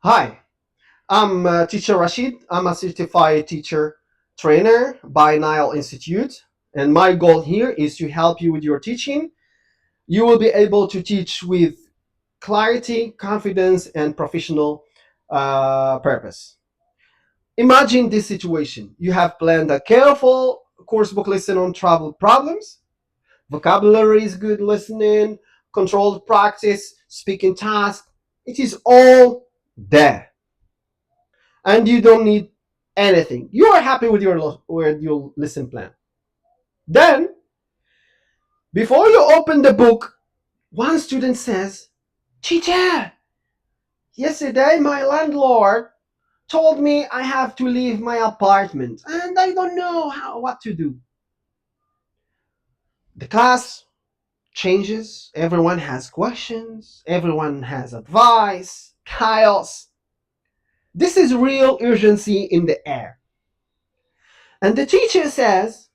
Hi, I'm Teacher Rashid. I'm a certified teacher trainer by Nile Institute, and my goal here is to help you with your teaching. You will be able to teach with clarity, confidence, and professional purpose. Imagine this situation. You have planned a careful course book lesson on travel problems, vocabulary is good listening, controlled practice, speaking task. It is all there and you don't need anything. You are happy with your lesson plan. Then, before you open the book, one student says, "Teacher, yesterday my landlord told me I have to leave my apartment and I don't know what to do." The class changes, everyone has questions, everyone has advice, chaos. This is real urgency in the air. And the teacher says,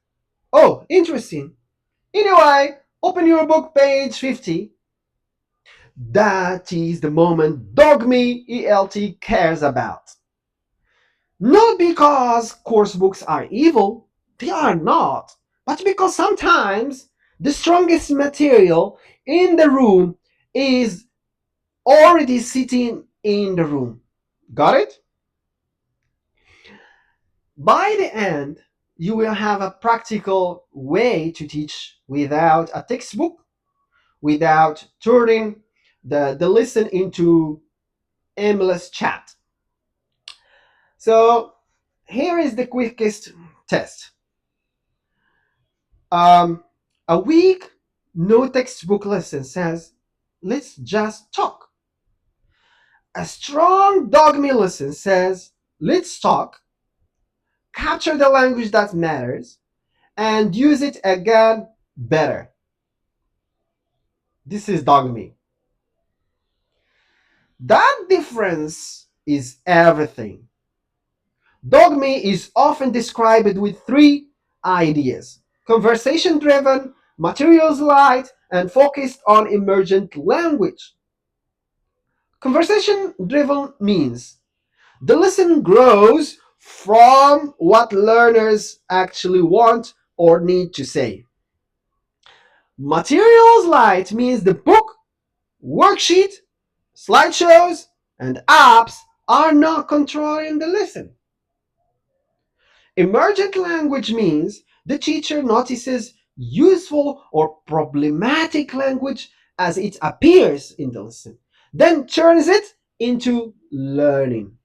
"Oh, interesting. Anyway, open your book, page 50. That is the moment Dogme ELT cares about. Not because course books are evil, they are not, but because sometimes the strongest material in the room is already sitting in the room. Got it? By the end, you will have a practical way to teach without a textbook, without turning the listen into aimless chat. So here is the quickest test. Um, a weak, no textbook lesson says, let's just talk. A strong dogme lesson says, let's talk, capture the language that matters, and use it again better. This is dogme. That difference is everything. Dogme is often described with three ideas: conversation driven, materials light, and focused on emergent language. Conversation driven means the lesson grows from what learners actually want or need to say. Materials light means the book, worksheet, slideshows, and apps are not controlling the lesson. Emergent language means the teacher notices useful or problematic language as it appears in the lesson, then turns it into learning.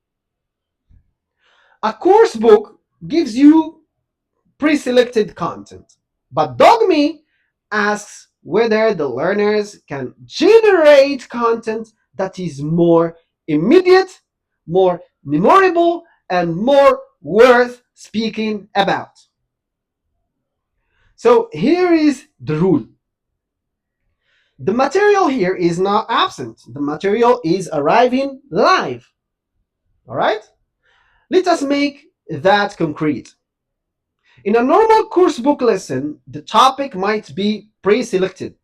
A course book gives you pre-selected content, but Dogme asks whether the learners can generate content that is more immediate, more memorable, and more worth speaking about. So here is the rule. The material here is not absent. The material is arriving live. All right? Let us make that concrete. In a normal course book lesson, the topic might be pre-selected.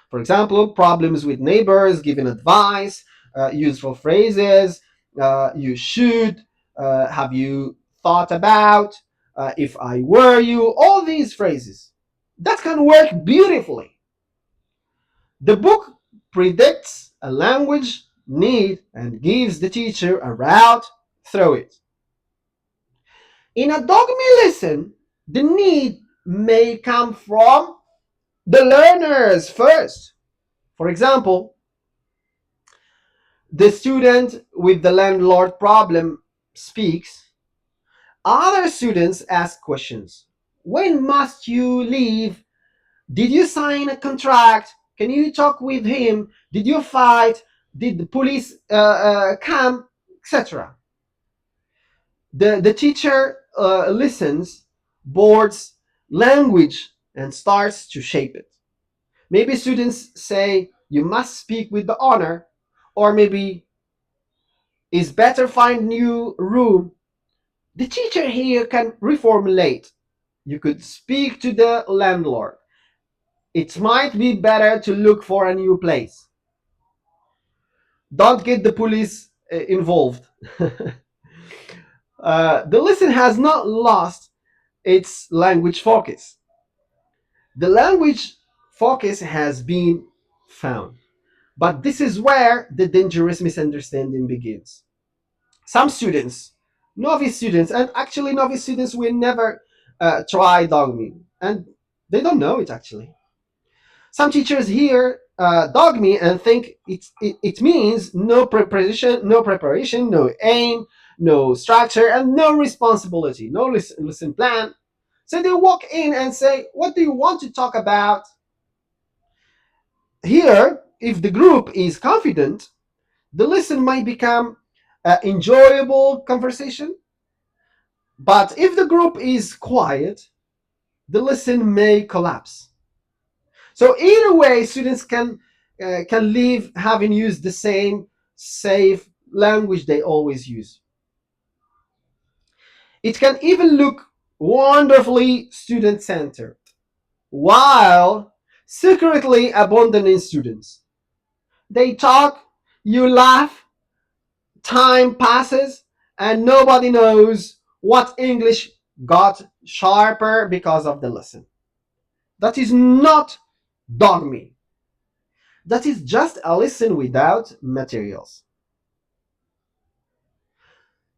For example, problems with neighbors, giving advice, useful phrases, you should, have you thought about, if I were you, all these phrases. That can work beautifully. The book predicts a language need and gives the teacher a route through it. In a dogme lesson, the need may come from the learners first. For example, the student with the landlord problem speaks. Other students ask questions. When must you leave? Did you sign a contract? Can you talk with him? Did you fight? Did the police come? Etc. The teacher listens, boards language, and starts to shape it. Maybe students say, you must speak with the owner, or maybe it's better find new room. The teacher here can reformulate. You could speak to the landlord. It might be better to look for a new place. Don't get the police involved. The lesson has not lost its language focus. The language focus has been found. But this is where the dangerous misunderstanding begins. Some students, novice students, and actually novice students will never try Dogme, and they don't know it actually. Some teachers hear Dogme and think it means no preparation, no aim, no structure, and no responsibility, no listen plan. So they walk in and say, "What do you want to talk about?" Here, if the group is confident, the listen might become an enjoyable conversation. But if the group is quiet, the listen may collapse. So either way, students can leave having used the same safe language they always use. It can even look wonderfully student-centered, while secretly abandoning students. They talk, you laugh, time passes, and nobody knows what English got sharper because of the lesson. That is not dogme. That is just a lesson without materials.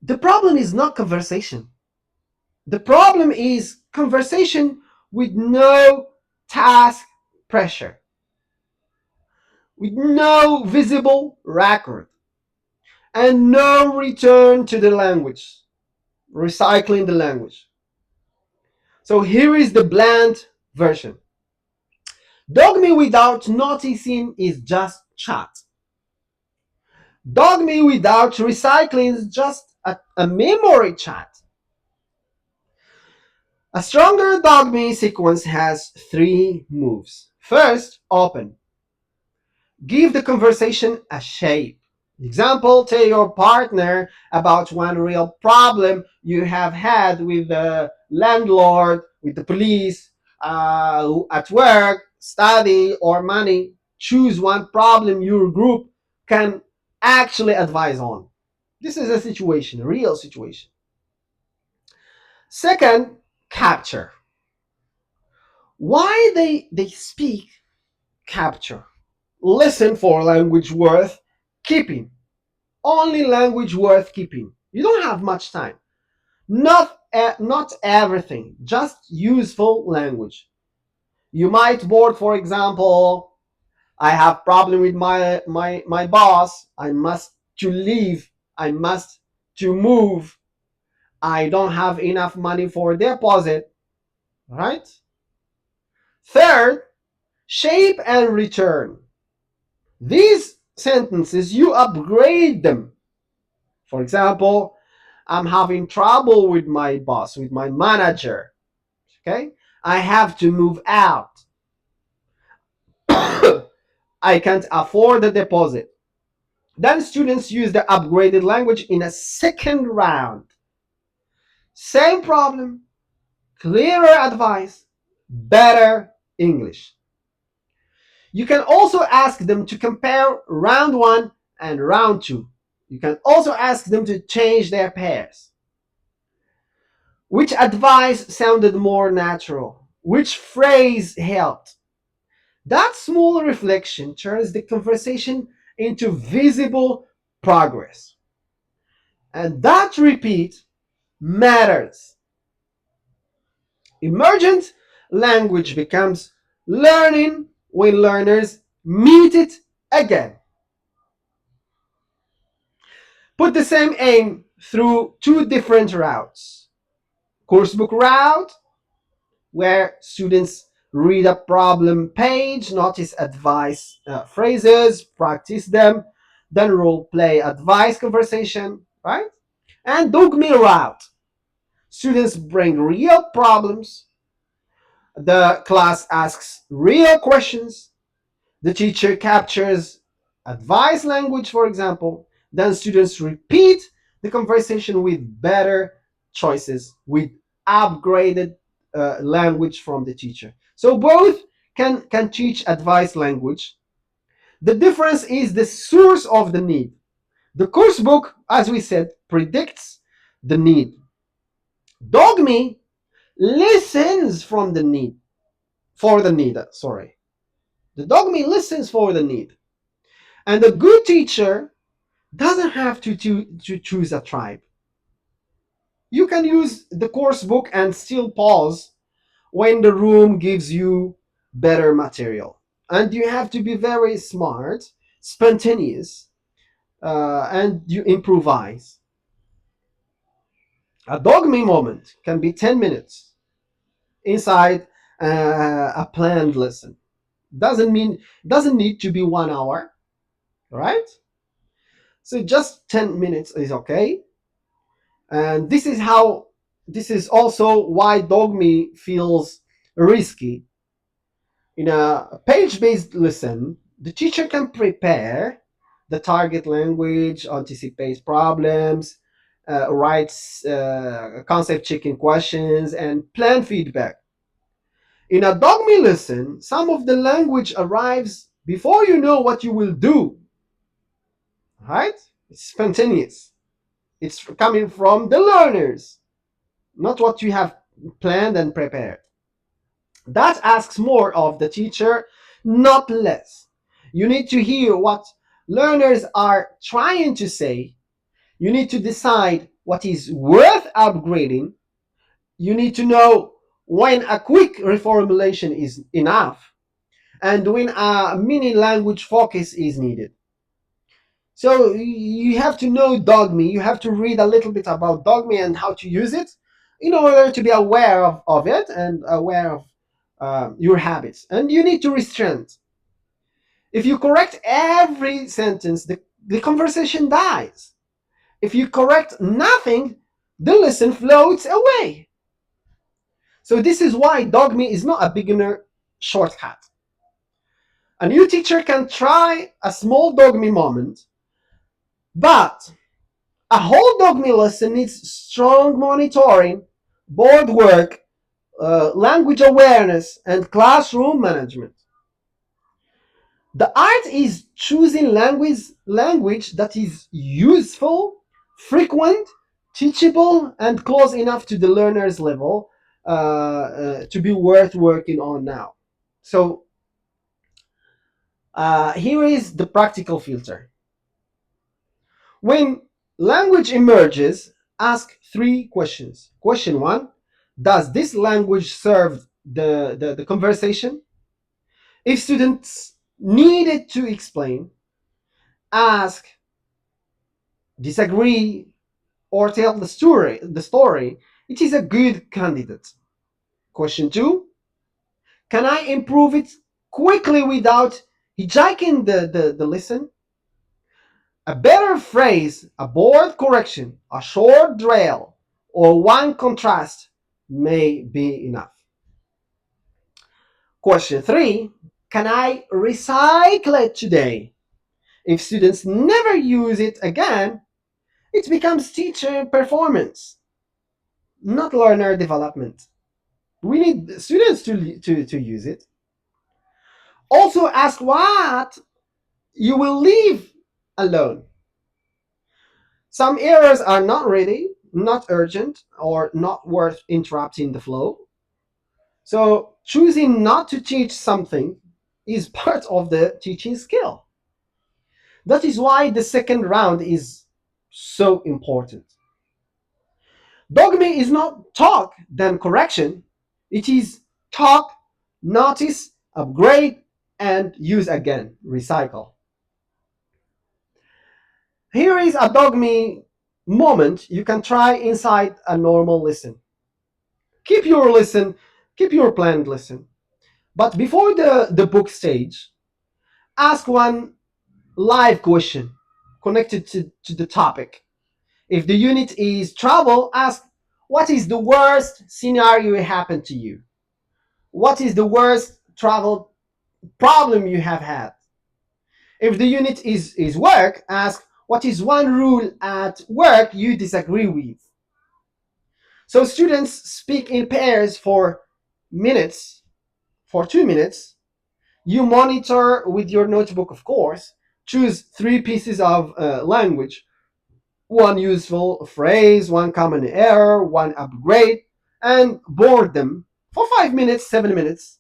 The problem is not conversation. The problem is conversation with no task pressure, with no visible record, and no return to the language, recycling the language. So here is the bland version. Dogme without noticing is just chat. Dogme without recycling is just a memory chat. A stronger Dogme sequence has three moves. First, open. Give the conversation a shape. Example, tell your partner about one real problem you have had with the landlord, with the police, at work, study, or money. Choose one problem your group can actually advise on. This is a situation, a real situation. Second, capture. Why they speak, capture. Listen for language worth keeping. Only language worth keeping. You don't have much time. Not everything, just useful language. You might board, for example, I have problem with my boss. I must to leave. I must to move. I don't have enough money for deposit. Right? Third, shape and return. These sentences, you upgrade them. For example, I'm having trouble with my boss, with my manager. Okay? I have to move out. I can't afford the deposit. Then students use the upgraded language in a second round. Same problem, clearer advice, better English. You can also ask them to compare round one and round two. You can also ask them to change their pairs. Which advice sounded more natural? Which phrase helped? That small reflection turns the conversation into visible progress. And that repeat matters. Emergent language becomes learning when learners meet it again. Put the same aim through two different routes. Coursebook route, where students read a problem page, notice advice phrases, practice them, then role play advice conversation, right? And Dogme route. Students bring real problems. The class asks real questions. The teacher captures advice language, for example. Then students repeat the conversation with better choices, with upgraded language from the teacher. So both can teach advice language. The difference is the source of the need. The course book, as we said, predicts the need. Dogme listens from the need, for the need, sorry. The dogme listens for the need. And a good teacher doesn't have to choose a tribe. You can use the course book and still pause when the room gives you better material. And you have to be very smart, spontaneous, and you improvise. A dogme moment can be 10 minutes inside a planned lesson. Doesn't need to be 1 hour, right? So just 10 minutes is okay. And this is also why dogme feels risky. In a page-based lesson, the teacher can prepare the target language, anticipates problems, writes concept checking questions, and plan feedback. In a dogme lesson, some of the language arrives before you know what you will do. Right? It's spontaneous. It's coming from the learners, not what you have planned and prepared. That asks more of the teacher, not less. You need to hear what learners are trying to say. You need to decide what is worth upgrading. You need to know when a quick reformulation is enough and when a mini language focus is needed. So you have to know Dogme. You have to read a little bit about Dogme and how to use it in order to be aware of it and aware of your habits. And you need to restrain. If you correct every sentence, the conversation dies. If you correct nothing, the lesson floats away. So this is why Dogme is not a beginner shortcut. A new teacher can try a small Dogme moment, but a whole dogme lesson needs strong monitoring, board work, language awareness, and classroom management. The art is choosing language that is useful, frequent, teachable, and close enough to the learner's level to be worth working on now. So here is the practical filter. When language emerges, ask three questions. Question one, does this language serve the conversation? If students needed to explain, ask, disagree, or tell the story, it is a good candidate. Question two, can I improve it quickly without hijacking the lesson? A better phrase, a board correction, a short drill, or one contrast may be enough. Question three, can I recycle it today? If students never use it again, it becomes teacher performance, not learner development. We need students to use it. Also ask what you will leave alone. Some errors are not ready, not urgent, or not worth interrupting the flow. So choosing not to teach something is part of the teaching skill. That is why the second round is so important. Dogme is not talk, then correction. It is talk, notice, upgrade, and use again, recycle. Here is a dogme moment you can try inside a normal listen. Keep your listen, keep your planned listen. But before the book stage, ask one live question connected to the topic. If the unit is travel, ask what is the worst scenario happened to you? What is the worst travel problem you have had? If the unit is work, ask what is one rule at work you disagree with? So students speak in pairs for minutes, for 2 minutes. You monitor with your notebook, of course, Choose three pieces of language: one useful phrase, one common error, one upgrade, and board them for 5 minutes, 7 minutes.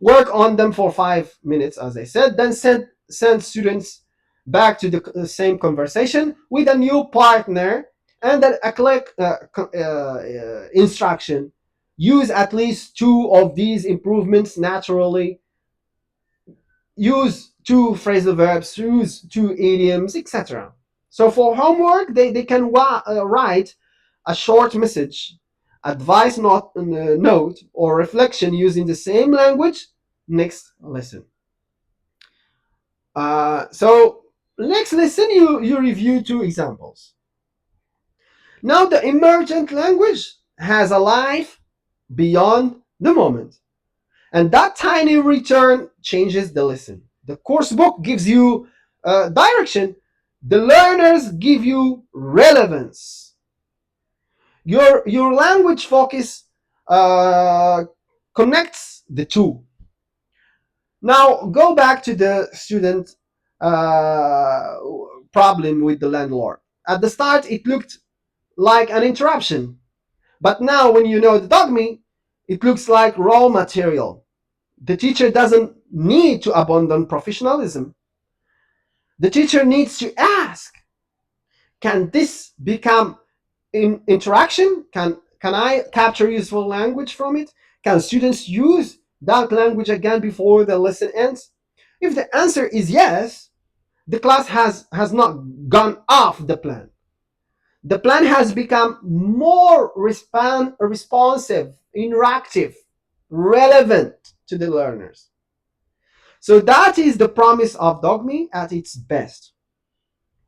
Work on them for 5 minutes, as I said, then send students back to the same conversation with a new partner, and then a click instruction. Use at least two of these improvements naturally. Use two phrasal verbs, use two idioms, etc. So for homework, they can write a short message, advice note, or reflection using the same language next lesson. So next lesson, you review two examples. Now the emergent language has a life beyond the moment. And that tiny return changes the lesson. The course book gives you direction. The learners give you relevance. Your language focus uh, connects the two. Now go back to the student uh, problem with the landlord. At the start, it looked like an interruption, but now when you know the dogme, it looks like raw material. The teacher doesn't need to abandon professionalism. The teacher needs to ask, can this become interaction? Can I capture useful language from it? Can students use that language again before the lesson ends? If the answer is yes, the class has not gone off the plan. The plan has become more responsive, interactive, relevant to the learners. So that is the promise of Dogme at its best.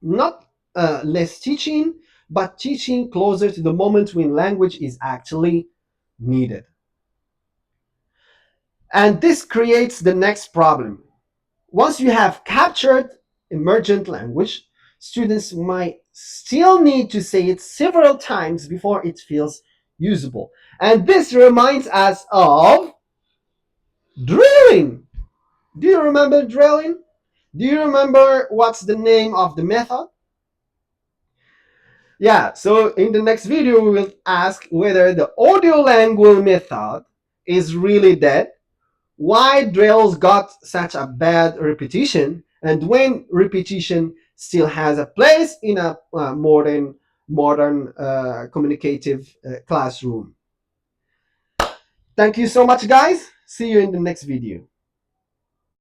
Not less teaching, but teaching closer to the moment when language is actually needed. And this creates the next problem. Once you have captured emergent language, students might still need to say it several times before it feels usable. And this reminds us of drilling. Do you remember drilling? Do you remember what's the name of the method? Yeah, so in the next video, we will ask whether the audio language method is really dead, why drills got such a bad reputation, and when repetition still has a place in a modern communicative classroom. Thank you so much, guys. See you in the next video.